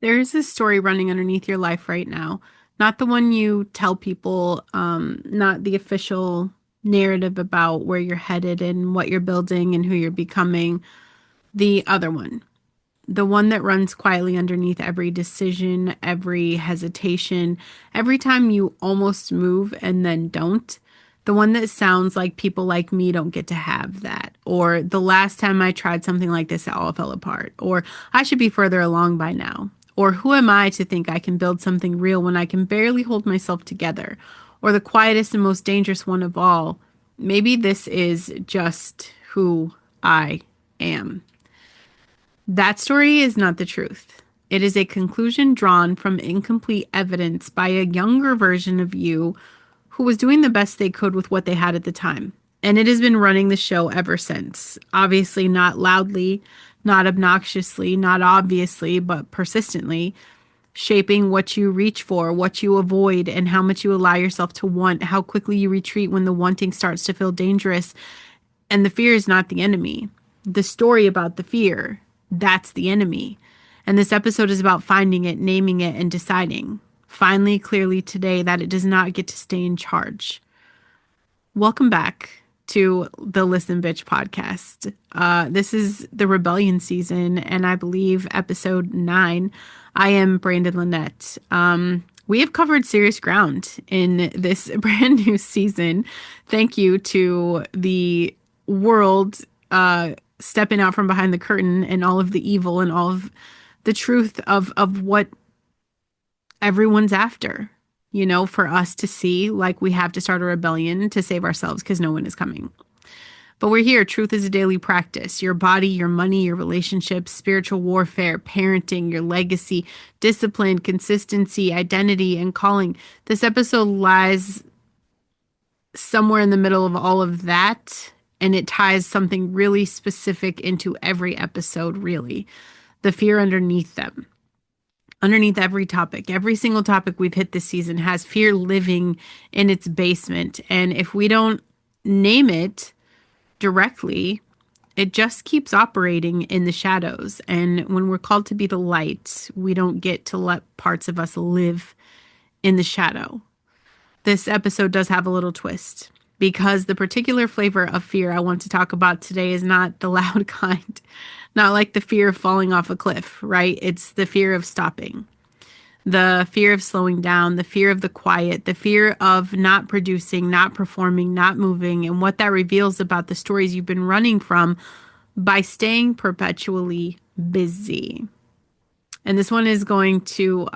There is a story running underneath your life right now, not the one you tell people, not the official narrative about where you're headed and what you're building and who you're becoming, the other one. The one that runs quietly underneath every decision, every hesitation, every time you almost move and then don't. The one that sounds like people like me don't get to have that. Or the last time I tried something like this, it all fell apart. Or I should be further along by now. Or who am I to think I can build something real when I can barely hold myself together? Or the quietest and most dangerous one of all, maybe this is just who I am. That story is not the truth. It is a conclusion drawn from incomplete evidence by a younger version of you who was doing the best they could with what they had at the time. And it has been running the show ever since. Obviously, not loudly, not obnoxiously, not obviously, but persistently, shaping what you reach for, what you avoid, and how much you allow yourself to want, how quickly you retreat when the wanting starts to feel dangerous. And the fear is not the enemy. The story about the fear, that's the enemy. And this episode is about finding it, naming it, and deciding, finally, clearly today, that it does not get to stay in charge. Welcome back to the Listen Bitch podcast. This is the rebellion season, and I believe episode 9. I am Brandon Lynette. We have covered serious ground in this brand new season. Thank you to the world stepping out from behind the curtain and all of the evil and all of the truth of what everyone's after, for us to see, like, we have to start a rebellion to save ourselves because no one is coming. But we're here. Truth is a daily practice. Your body, your money, your relationships, spiritual warfare, parenting, your legacy, discipline, consistency, identity, and calling. This episode lies somewhere in the middle of all of that, and it ties something really specific into every episode, really. The fear underneath them. Underneath every topic, every single topic we've hit this season has fear living in its basement. And if we don't name it directly, it just keeps operating in the shadows. And when we're called to be the light, we don't get to let parts of us live in the shadow. This episode does have a little twist because the particular flavor of fear I want to talk about today is not the loud kind, not like the fear of falling off a cliff, right? It's the fear of stopping, the fear of slowing down, the fear of the quiet, the fear of not producing, not performing, not moving, and what that reveals about the stories you've been running from by staying perpetually busy. And this one is going to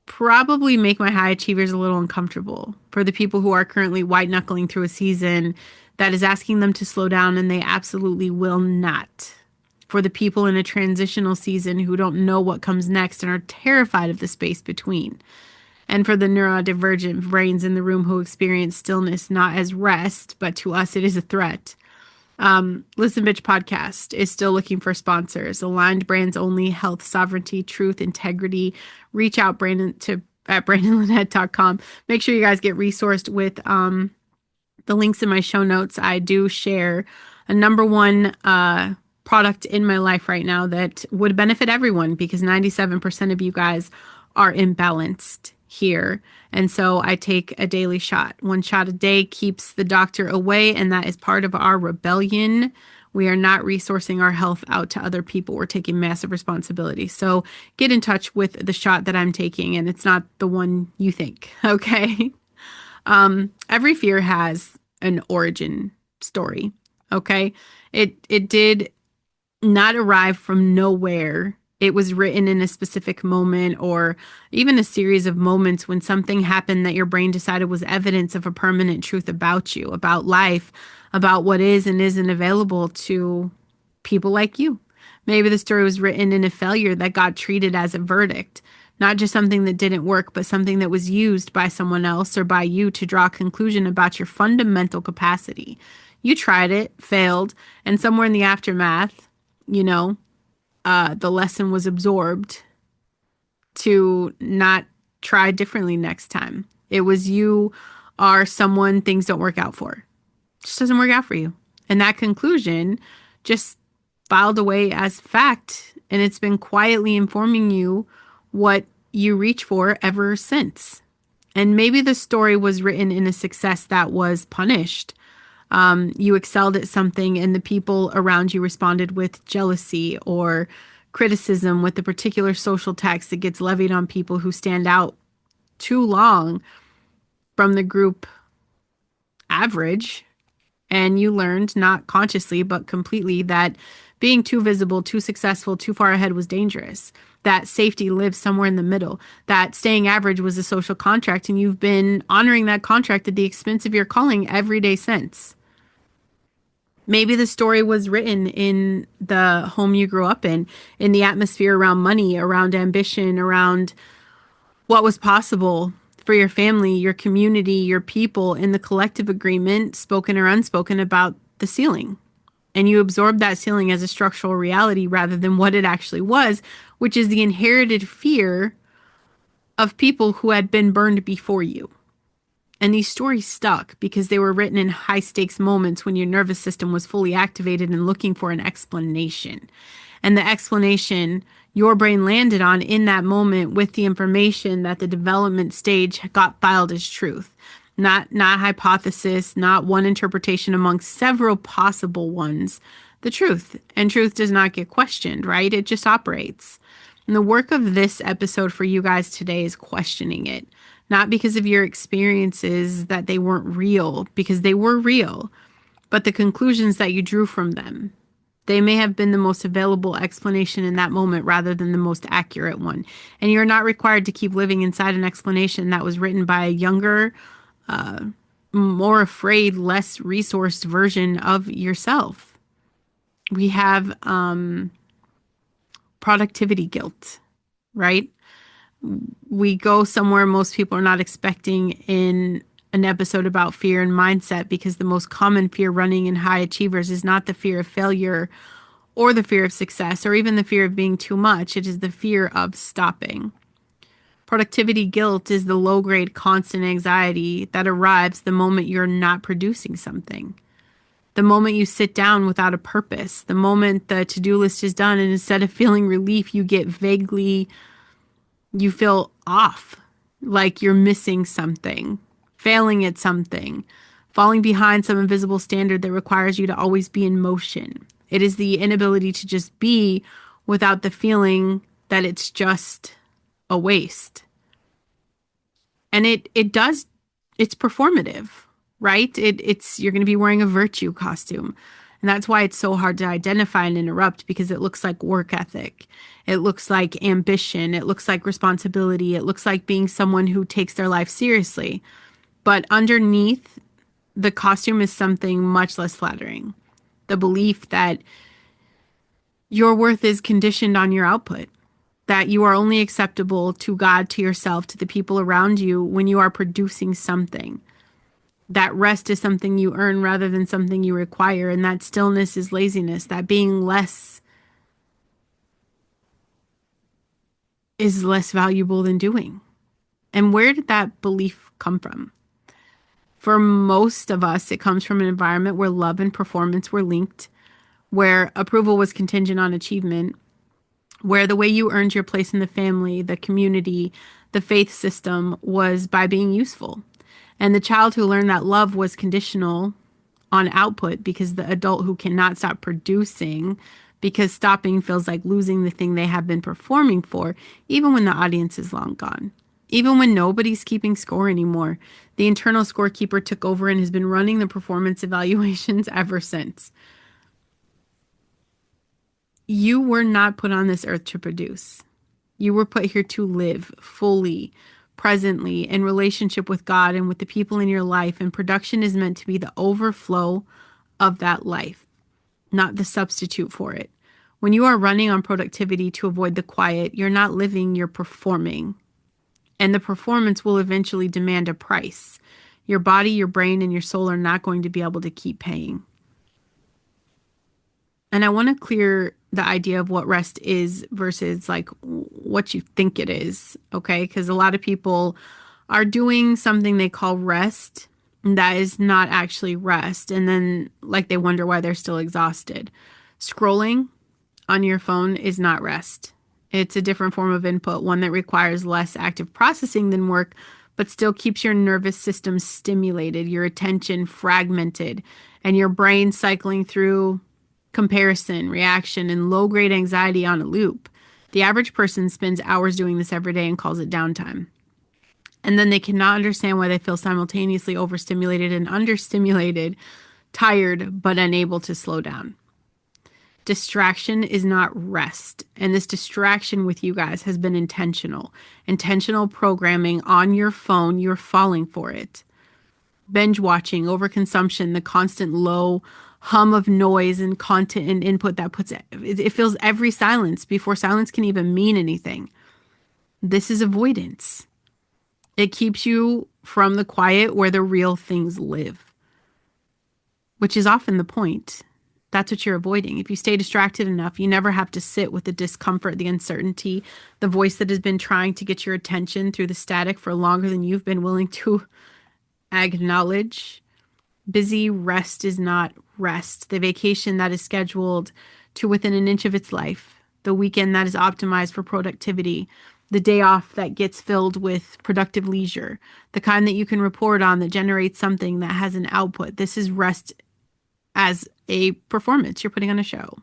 probably make my high achievers a little uncomfortable for the people who are currently white knuckling through a season that is asking them to slow down and they absolutely will not. For the people in a transitional season who don't know what comes next and are terrified of the space between. And for the neurodivergent brains in the room who experience stillness not as rest, but to us it is a threat. Listen Bitch podcast is still looking for sponsors. Aligned brands only, health, sovereignty, truth, integrity. Reach out Brandon to at brandonlynette.com. Make sure you guys get resourced with the links in my show notes. I do share a number one product in my life right now that would benefit everyone because 97% of you guys are imbalanced here. And so I take a daily shot. One shot a day keeps the doctor away, and that is part of our rebellion. We are not resourcing our health out to other people. We're taking massive responsibility. So get in touch with the shot that I'm taking, and it's not the one you think, okay? Every fear has an origin story, okay? It did not arrive from nowhere. It was written in a specific moment or even a series of moments when something happened that your brain decided was evidence of a permanent truth about you, about life, about what is and isn't available to people like you. Maybe the story was written in a failure that got treated as a verdict, not just something that didn't work, but something that was used by someone else or by you to draw a conclusion about your fundamental capacity. You tried it, failed, and somewhere in the aftermath, the lesson was absorbed to not try differently next time. It was you are someone things don't work out for. It just doesn't work out for you. And that conclusion just filed away as fact And it's been quietly informing you what you reach for ever since. And maybe the story was written in a success that was punished. You excelled at something and the people around you responded with jealousy or criticism with the particular social tax that gets levied on people who stand out too long from the group average. And you learned, not consciously, but completely, that being too visible, too successful, too far ahead was dangerous. That safety lives somewhere in the middle. That staying average was a social contract, and you've been honoring that contract at the expense of your calling every day since. Maybe the story was written in the home you grew up in the atmosphere around money, around ambition, around what was possible for your family, your community, your people, in the collective agreement, spoken or unspoken, about the ceiling. And you absorbed that ceiling as a structural reality rather than what it actually was, which is the inherited fear of people who had been burned before you. And these stories stuck because they were written in high stakes moments when your nervous system was fully activated and looking for an explanation. And the explanation your brain landed on in that moment with the information that the development stage got filed as truth. Not hypothesis, not one interpretation among several possible ones. The truth. And truth does not get questioned, right? It just operates. And the work of this episode for you guys today is questioning it. Not because of your experiences that they weren't real, because they were real, but the conclusions that you drew from them. They may have been the most available explanation in that moment rather than the most accurate one. And you're not required to keep living inside an explanation that was written by a younger, more afraid, less resourced version of yourself. We have productivity guilt, right? We go somewhere most people are not expecting in an episode about fear and mindset, because the most common fear running in high achievers is not the fear of failure or the fear of success or even the fear of being too much. It is the fear of stopping. Productivity guilt is the low-grade constant anxiety that arrives the moment you're not producing something. The moment you sit down without a purpose, the moment the to-do list is done and instead of feeling relief, you feel off, like you're missing something, failing at something, falling behind some invisible standard that requires you to always be in motion. It is the inability to just be without the feeling that it's just a waste. And it's performative, right? It's you're going to be wearing a virtue costume. And that's why it's so hard to identify and interrupt, because it looks like work ethic. It looks like ambition. It looks like responsibility. It looks like being someone who takes their life seriously. But underneath the costume is something much less flattering. The belief that your worth is conditioned on your output, that you are only acceptable to God, to yourself, to the people around you when you are producing something. That rest is something you earn rather than something you require. And that stillness is laziness. That being less is less valuable than doing. And where did that belief come from? For most of us, it comes from an environment where love and performance were linked, where approval was contingent on achievement, where the way you earned your place in the family, the community, the faith system was by being useful. And the child who learned that love was conditional on output, because the adult who cannot stop producing, because stopping feels like losing the thing they have been performing for, even when the audience is long gone. Even when nobody's keeping score anymore, the internal scorekeeper took over and has been running the performance evaluations ever since. You were not put on this earth to produce. You were put here to live fully, presently, in relationship with God and with the people in your life. And production is meant to be the overflow of that life, not the substitute for it. When you are running on productivity to avoid the quiet, you're not living, you're performing. And the performance will eventually demand a price. Your body, your brain, and your soul are not going to be able to keep paying. And I want to clear the idea of what rest is versus like what you think it is, okay? Because a lot of people are doing something they call rest that is not actually rest. And then like they wonder why they're still exhausted. Scrolling on your phone is not rest. It's a different form of input, one that requires less active processing than work, but still keeps your nervous system stimulated, your attention fragmented, and your brain cycling through comparison, reaction, and low-grade anxiety on a loop. The average person spends hours doing this every day and calls it downtime. And then they cannot understand why they feel simultaneously overstimulated and understimulated, tired, but unable to slow down. Distraction is not rest. And this distraction with you guys has been intentional. Intentional programming on your phone, you're falling for it. Binge watching, overconsumption, the constant low hum of noise and content and input that it fills every silence before silence can even mean anything. This is avoidance. It keeps you from the quiet where the real things live, which is often the point. That's what you're avoiding. If you stay distracted enough, you never have to sit with the discomfort, the uncertainty, the voice that has been trying to get your attention through the static for longer than you've been willing to acknowledge. Busy rest is not rest. The vacation that is scheduled to within an inch of its life, the weekend that is optimized for productivity, the day off that gets filled with productive leisure, the kind that you can report on that generates something that has an output. This is rest as a performance. You're putting on a show.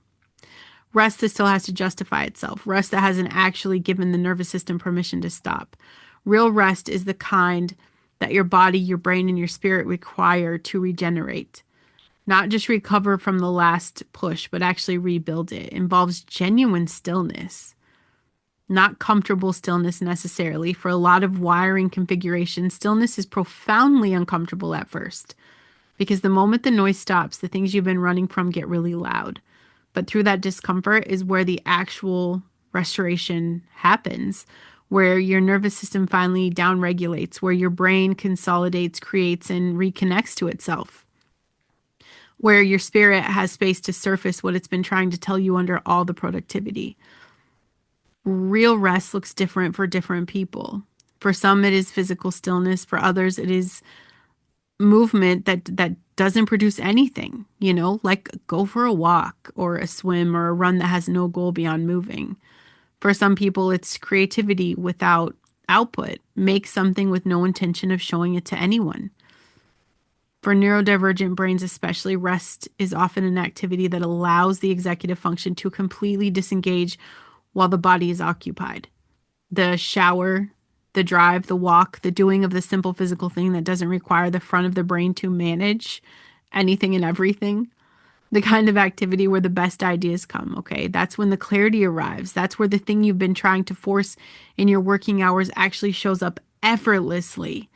Rest that still has to justify itself. Rest that hasn't actually given the nervous system permission to stop. Real rest is the kind that your body, your brain, and your spirit require to regenerate. Not just recover from the last push, but actually rebuild it. It involves genuine stillness. Not comfortable stillness necessarily. For a lot of wiring configurations, stillness is profoundly uncomfortable at first. Because the moment the noise stops, the things you've been running from get really loud. But through that discomfort is where the actual restoration happens, where your nervous system finally downregulates, where your brain consolidates, creates, and reconnects to itself, where your spirit has space to surface what it's been trying to tell you under all the productivity. Real rest looks different for different people. For some, it is physical stillness. For others, it is movement that doesn't produce anything, like go for a walk or a swim or a run that has no goal beyond moving. For some people, it's creativity without output. Make something with no intention of showing it to anyone. For neurodivergent brains especially, rest is often an activity that allows the executive function to completely disengage while the body is occupied. The shower, the drive, the walk, the doing of the simple physical thing that doesn't require the front of the brain to manage anything and everything. The kind of activity where the best ideas come, okay? That's when the clarity arrives. That's where the thing you've been trying to force in your working hours actually shows up effortlessly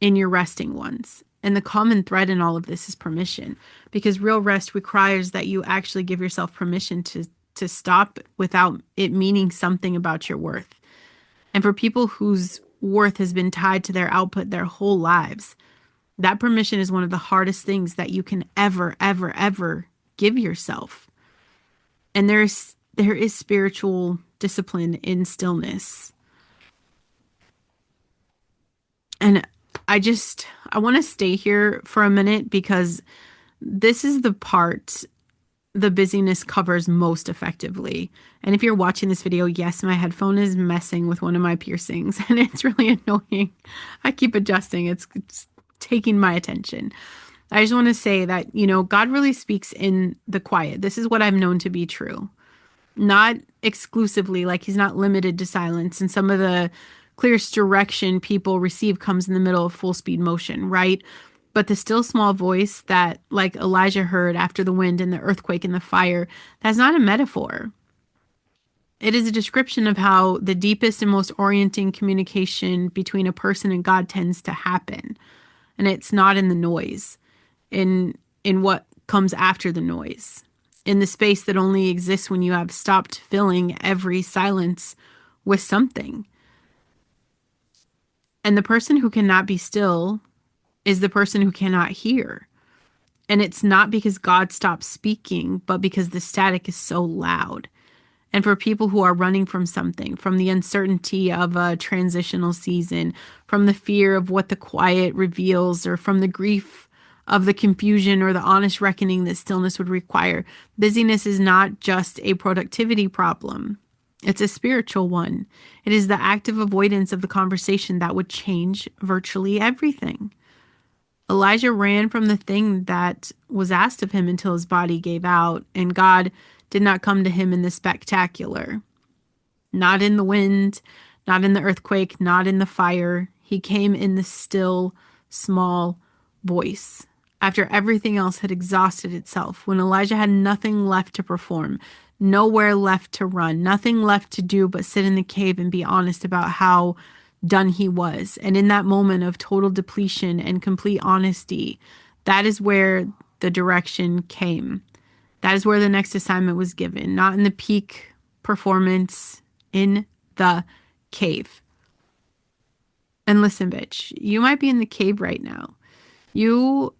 in your resting ones. And the common thread in all of this is permission, because real rest requires that you actually give yourself permission to stop without it meaning something about your worth. And for people whose worth has been tied to their output their whole lives, that permission is one of the hardest things that you can ever, ever, ever give yourself. And there is spiritual discipline in stillness. And I want to stay here for a minute because this is the part the busyness covers most effectively. And if you're watching this video, yes, my headphone is messing with one of my piercings and it's really annoying. I keep adjusting. It's taking my attention. I just want to say that, God really speaks in the quiet. This is what I've known to be true. Not exclusively, like he's not limited to silence. And some of the clearest direction people receive comes in the middle of full speed motion, right? But the still small voice that, like Elijah heard after the wind and the earthquake and the fire, that's not a metaphor. It is a description of how the deepest and most orienting communication between a person and God tends to happen. And it's not in the noise, in what comes after the noise, in the space that only exists when you have stopped filling every silence with something. And the person who cannot be still is the person who cannot hear. And it's not because God stopped speaking, but because the static is so loud. And for people who are running from something, from the uncertainty of a transitional season, from the fear of what the quiet reveals, or from the grief of the confusion or the honest reckoning that stillness would require. Busyness is not just a productivity problem. It's a spiritual one. It is the active avoidance of the conversation that would change virtually everything. Elijah ran from the thing that was asked of him until his body gave out, and God did not come to him in the spectacular. Not in the wind, not in the earthquake, not in the fire. He came in the still, small voice. After everything else had exhausted itself, when Elijah had nothing left to perform, nowhere left to run, nothing left to do but sit in the cave and be honest about how done he was. And in that moment of total depletion and complete honesty, that is where the direction came. That is where the next assignment was given, not in the peak performance, in the cave. And listen, bitch, you might be in the cave right now. You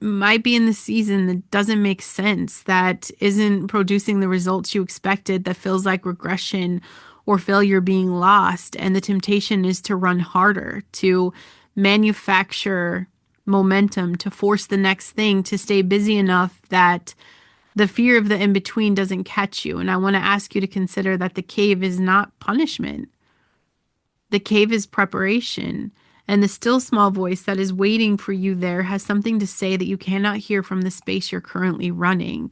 might be in the season that doesn't make sense, that isn't producing the results you expected, that feels like regression or failure being lost. And the temptation is to run harder, to manufacture momentum, to force the next thing, to stay busy enough that the fear of the in-between doesn't catch you. And I want to ask you to consider that the cave is not punishment. The cave is preparation. And the still small voice that is waiting for you there has something to say that you cannot hear from the space you're currently running.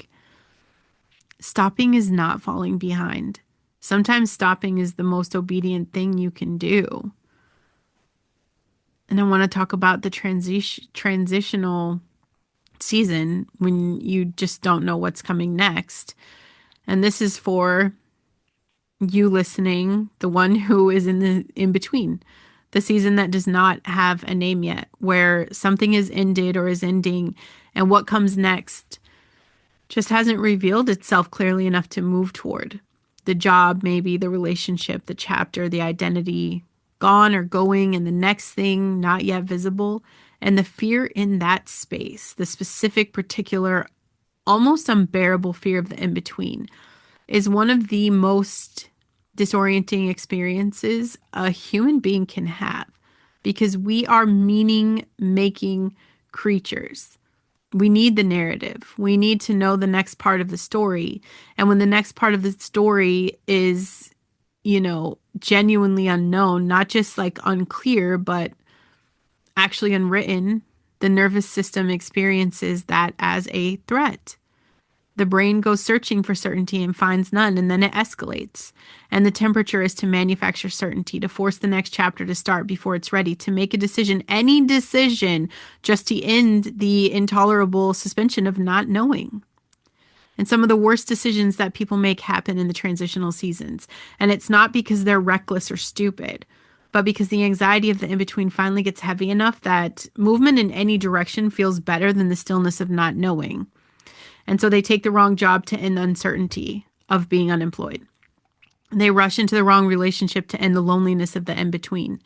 Stopping is not falling behind. Sometimes stopping is the most obedient thing you can do. And I want to talk about the transitional season when you just don't know what's coming next. And this is for you listening, the one who is in the in between, the season that does not have a name yet, where something is ended or is ending, and what comes next just hasn't revealed itself clearly enough to move toward. The job, maybe the relationship, the chapter, the identity, gone or going, and the next thing not yet visible. And the fear in that space, the specific, particular, almost unbearable fear of the in-between, is one of the most disorienting experiences a human being can have, because we are meaning-making creatures. We need the narrative. We need to know the next part of the story. And when the next part of the story is, genuinely unknown, not just like unclear, but actually unwritten, the nervous system experiences that as a threat. The brain goes searching for certainty and finds none, and then it escalates. And the temperature is to manufacture certainty, to force the next chapter to start before it's ready, to make a decision, any decision, just to end the intolerable suspension of not knowing. And some of the worst decisions that people make happen in the transitional seasons. And it's not because they're reckless or stupid, but because the anxiety of the in-between finally gets heavy enough that movement in any direction feels better than the stillness of not knowing. And so they take the wrong job to end the uncertainty of being unemployed. They rush into the wrong relationship to end the loneliness of the in-between.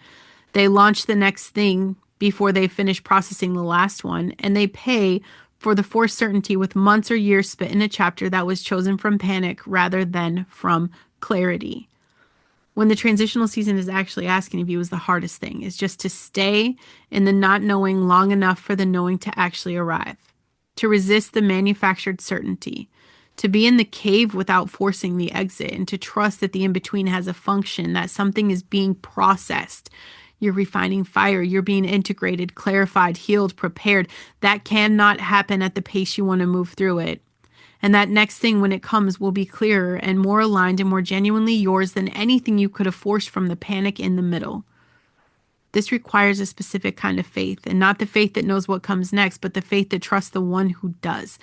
They launch the next thing before they finish processing the last one, and they pay for the forced certainty with months or years spent in a chapter that was chosen from panic rather than from clarity. When the transitional season is actually asking of you is the hardest thing, is just to stay in the not knowing long enough for the knowing to actually arrive, to resist the manufactured certainty, to be in the cave without forcing the exit, and to trust that the in-between has a function, that something is being processed. You're refining fire. You're being integrated, clarified, healed, prepared. That cannot happen at the pace you want to move through it. And that next thing, when it comes, will be clearer and more aligned and more genuinely yours than anything you could have forced from the panic in the middle. This requires a specific kind of faith, and not the faith that knows what comes next, but the faith that trusts the one who does,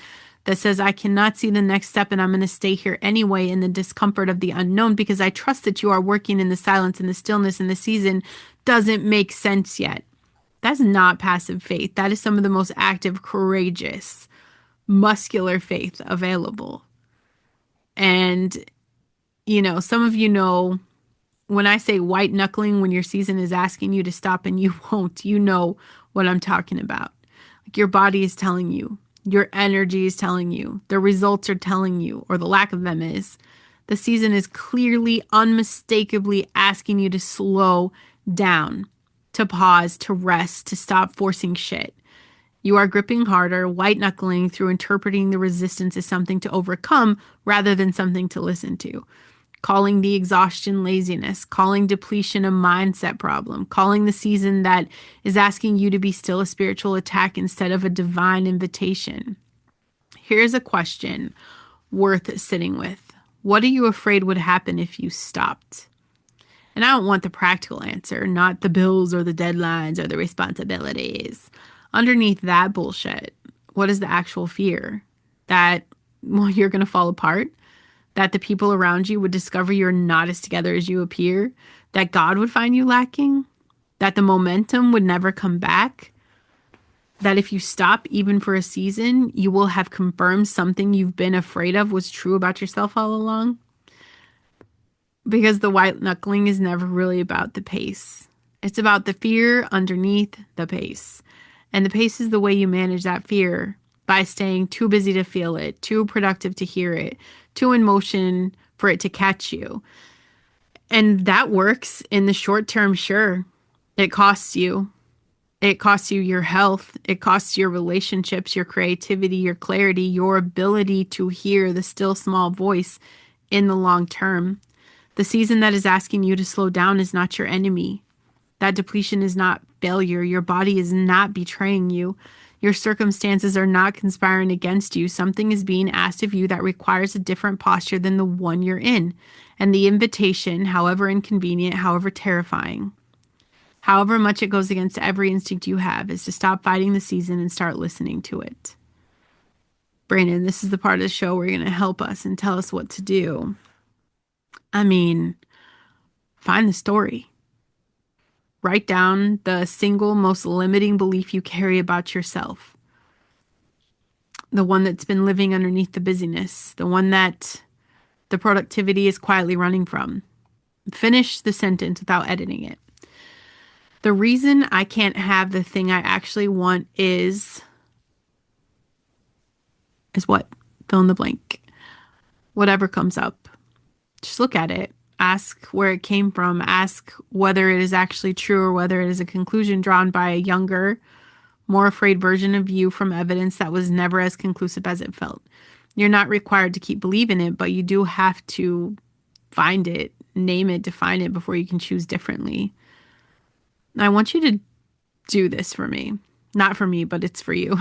that says, I cannot see the next step and I'm going to stay here anyway in the discomfort of the unknown because I trust that you are working in the silence and the stillness, and the season doesn't make sense yet. That's not passive faith. That is some of the most active, courageous, muscular faith available. And, some of you know, when I say white knuckling, when your season is asking you to stop and you won't, you know what I'm talking about. Like, your body is telling you, your energy is telling you, the results are telling you, or the lack of them is. The season is clearly, unmistakably asking you to slow down, to pause, to rest, to stop forcing shit. You are gripping harder, white knuckling through interpreting the resistance as something to overcome rather than something to listen to. Calling the exhaustion laziness, calling depletion a mindset problem, calling the season that is asking you to be still a spiritual attack instead of a divine invitation. Here's a question worth sitting with. What are you afraid would happen if you stopped? And I don't want the practical answer, not the bills or the deadlines or the responsibilities. Underneath that bullshit, what is the actual fear? That, well, you're going to fall apart? That the people around you would discover you're not as together as you appear? That God would find you lacking? That the momentum would never come back? That if you stop even for a season, you will have confirmed something you've been afraid of was true about yourself all along? Because the white knuckling is never really about the pace. It's about the fear underneath the pace. And the pace is the way you manage that fear by staying too busy to feel it, too productive to hear it, too in motion for it to catch you. And that works in the short term, sure. It costs you. It costs you your health. It costs your relationships, your creativity, your clarity, your ability to hear the still small voice in the long term. The season that is asking you to slow down is not your enemy. That depletion is not failure. Your body is not betraying you. Your circumstances are not conspiring against you. Something is being asked of you that requires a different posture than the one you're in. And the invitation, however inconvenient, however terrifying, however much it goes against every instinct you have, is to stop fighting the season and start listening to it. Brandon, this is the part of the show where you're going to help us and tell us what to do. I mean, find the story. Write down the single most limiting belief you carry about yourself. The one that's been living underneath the busyness. The one that the productivity is quietly running from. Finish the sentence without editing it. The reason I can't have the thing I actually want is what? Fill in the blank. Whatever comes up. Just look at it. Ask where it came from. Ask whether it is actually true or whether it is a conclusion drawn by a younger, more afraid version of you from evidence that was never as conclusive as it felt. You're not required to keep believing it, but you do have to find it, name it, define it before you can choose differently. I want you to do this for me. Not for me, but it's for you.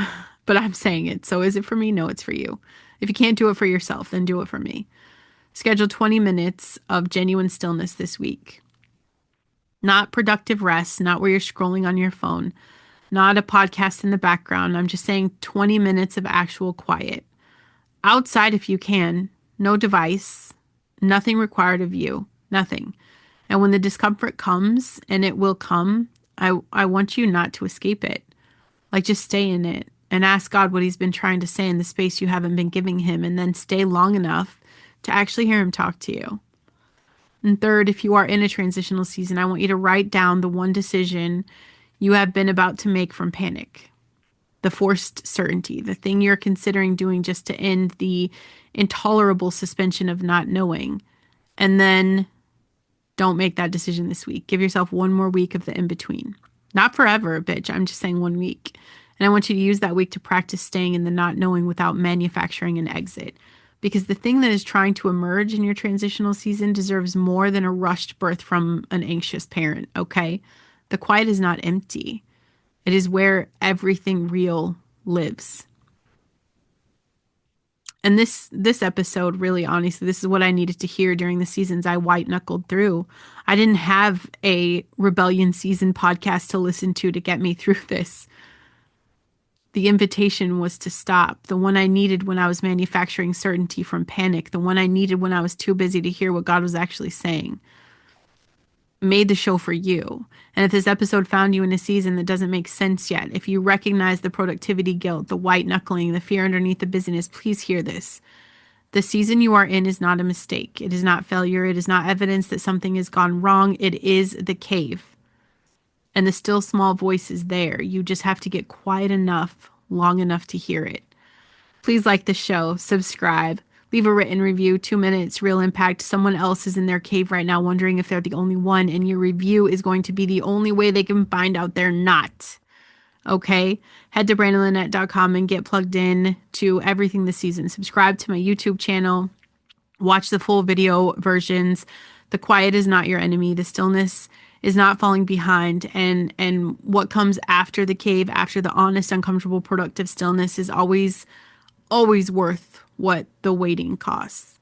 But I'm saying it. So is it for me? No, it's for you. If you can't do it for yourself, then do it for me. Schedule 20 minutes of genuine stillness this week. Not productive rest, not where you're scrolling on your phone, not a podcast in the background. I'm just saying 20 minutes of actual quiet. Outside if you can, no device, nothing required of you, nothing. And when the discomfort comes, and it will come, I want you not to escape it. Like, just stay in it and ask God what he's been trying to say in the space you haven't been giving him, and then stay long enough to actually hear him talk to you. And third, if you are in a transitional season, I want you to write down the one decision you have been about to make from panic, the forced certainty, the thing you're considering doing just to end the intolerable suspension of not knowing. And then don't make that decision this week. Give yourself one more week of the in-between. Not forever, bitch. I'm just saying 1 week. And I want you to use that week to practice staying in the not knowing without manufacturing an exit. Because the thing that is trying to emerge in your transitional season deserves more than a rushed birth from an anxious parent, okay? The quiet is not empty. It is where everything real lives. And this episode, really, honestly, this is what I needed to hear during the seasons I white-knuckled through. I didn't have a rebellion season podcast to listen to get me through this. The invitation was to stop, the one I needed when I was manufacturing certainty from panic, the one I needed when I was too busy to hear what God was actually saying. Made the show for you. And if this episode found you in a season that doesn't make sense yet, if you recognize the productivity guilt, the white knuckling, the fear underneath the busyness, please hear this. The season you are in is not a mistake. It is not failure. It is not evidence that something has gone wrong. It is the cave. And the still small voice is there. You just have to get quiet enough, long enough to hear it. Please like the show, subscribe, leave a written review, 2 minutes, real impact. Someone else is in their cave right now wondering if they're the only one, and your review is going to be the only way they can find out they're not. Okay. Head to brandonlynette.com and get plugged in to everything this season. Subscribe to my YouTube channel. Watch the full video versions. The quiet is not your enemy. The stillness is not falling behind. And what comes after the cave, after the honest, uncomfortable, productive stillness is always worth what the waiting costs.